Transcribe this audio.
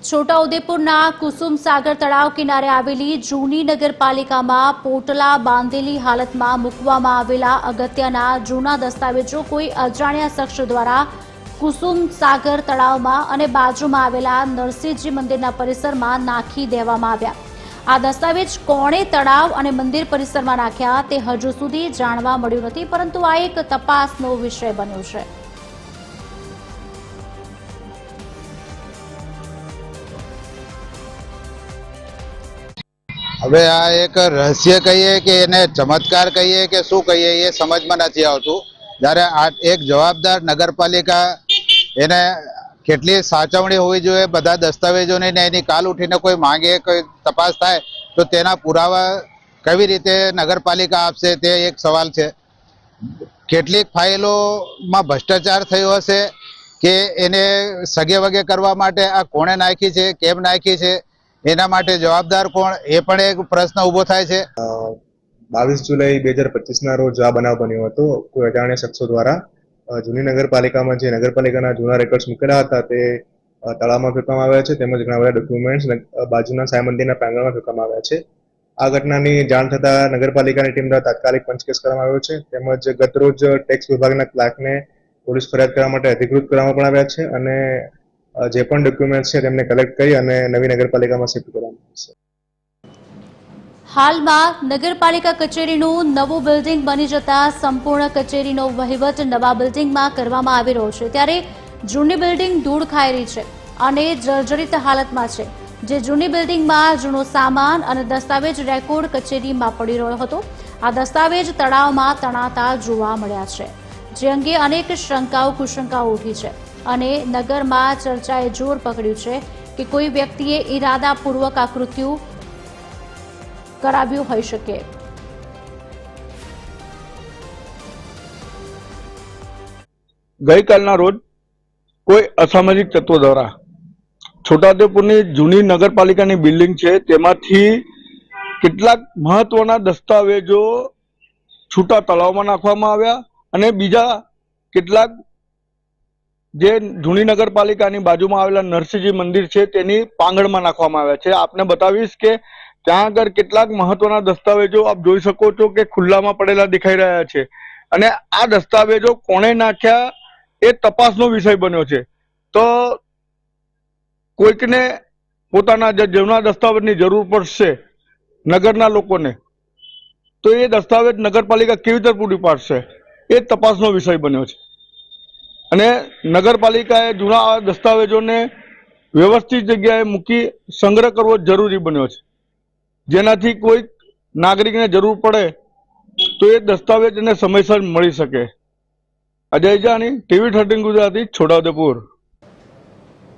છોટાઉદેપુરના કુસુમ સાગર તળાવ કિનારે આવેલી જૂની નગરપાલિકામાં પોટલા બાંધેલી હાલતમાં મૂકવામાં આવેલા અગત્યના જૂના દસ્તાવેજો કોઈ અજાણ્યા શખ્સ દ્વારા કુસુમ સાગર તળાવમાં અને બાજુમાં આવેલા નરસિંહજી મંદિરના પરિસરમાં નાખી દેવામાં આવ્યા. આ દસ્તાવેજ કોણે તળાવ અને મંદિર પરિસરમાં નાખ્યા તે હજુ સુધી જાણવા મળ્યું નથી, પરંતુ આ એક તપાસનો વિષય બન્યો છે. હવે આ એક રહસ્ય કહીએ કે એને ચમત્કાર કહીએ કે શું કહીએ એ સમજમાં નથી આવતું. જ્યારે આ એક જવાબદાર નગરપાલિકા એને કેટલી સાચવણી હોવી જોઈએ, બધા દસ્તાવેજોની ને એની કાલ ઉઠીને કોઈ માંગે, કોઈ તપાસ થાય તો તેના પુરાવા કેવી રીતે નગરપાલિકા આપશે તે એક સવાલ છે. કેટલીક ફાઇલોમાં ભ્રષ્ટાચાર થયો હશે કે એને સગે વગે કરવા માટે આ કોણે નાખી છે, કેમ નાખી છે, એના માટે જવાબદાર કોણ, એ પણ એક પ્રશ્ન ઉભો થાય છે. 22 જુલાઈ 2025 રોજ આ બનાવ બન્યો હતો. કોઈ અજાણ્યા શખ્સો દ્વારા જૂની નગરપાલિકામાં જે નગરપાલિકાના જૂના રેકોર્ડ્સ મૂકેલા હતા તે તળાવમાં ફેંકવામાં આવ્યા છે, તેમજ ઘણા બધા ડોક્યુમેન્ટ્સ બાજુના સાંઈ મંદિરના પ્રાંગણમાં ફેંકવામાં આવ્યા છે. આ ઘટનાની જાણ થતાં નગરપાલિકાની ટીમ દ્વારા તાત્કાલિક પંચકેસ કરવામાં આવ્યો છે, તેમજ ગતરોજ ટેક્સ વિભાગના ક્લાર્કને પોલીસ ફરિયાદ કરવા માટે અધિકૃત કરવામાં પણ આવ્યા છે અને જે પણ ડોક્યુમેન્ટ્સ છે તેમને કલેક્ટ કરી અને નવી નગરપાલિકામાં શિફ્ટ કરવામાં આવશે. હાલમાં નગરપાલિકા કચેરીનું નવું બિલ્ડિંગ બની જતા સંપૂર્ણ કચેરીનો વહીવટ નવા બિલ્ડિંગમાં કરવામાં આવી રહ્યો છે. ત્યારે જૂની બિલ્ડિંગ ધૂળ ખાઈ રહી છે અને જર્જરિત હાલતમાં છે. જે જૂની બિલ્ડિંગમાં જૂનો સામાન અને દસ્તાવેજ રેકોર્ડ કચેરીમાં પડી રહ્યો હતો. આ દસ્તાવેજ તળાવમાં તણાતા જોવા મળ્યા છે, જે અંગે અનેક શંકાઓ કુશંકાઓ ઉઠી છે અને નગરમાં ચર્ચાએ જોર પકડ્યું છે કે કોઈ વ્યક્તિએ ઇરાદાપૂર્વક આ કૃત્યુ કરાવ્યું હોઈ શકે. ગઈકાલના રોજ કોઈ અસામાજિક તત્વો દ્વારા છોટાઉદેપુરની જૂની નગરપાલિકાની બિલ્ડિંગ છે તેમાંથી કેટલાક મહત્વના દસ્તાવેજો છૂટા તળાવમાં નાખવામાં આવ્યા અને બીજા કેટલાક જે જૂની નગરપાલિકાની બાજુમાં આવેલા નરસિંહજી મંદિર છે તેની પાંગણમાં નાખવામાં આવ્યા છે. આપને બતાવીશ કે ત્યાં આગળ કેટલાક મહત્વના દસ્તાવેજો આપ જોઈ શકો છો કે ખુલ્લામાં પડેલા દેખાઈ રહ્યા છે અને આ દસ્તાવેજો કોણે નાખ્યા એ તપાસનો વિષય બન્યો છે. તો કોઈકને પોતાના જે જૂના દસ્તાવેજની જરૂર પડશે નગરના લોકોને, તો એ દસ્તાવેજ નગરપાલિકા કેવી રીતે પૂરી પાડશે એ તપાસનો વિષય બન્યો છે અને નગરપાલિકાએ જૂના દસ્તાવેજોને વ્યવસ્થિત જગ્યાએ મૂકી સંગ્રહ કરવો જરૂરી બન્યો છે, જેનાથી કોઈ નાગરિકને જરૂર પડે તો એ દસ્તાવેજ એને સમયસર મળી શકે. અજય જાની, TV 13 ગુજરાતી, છોટાઉદેપુર.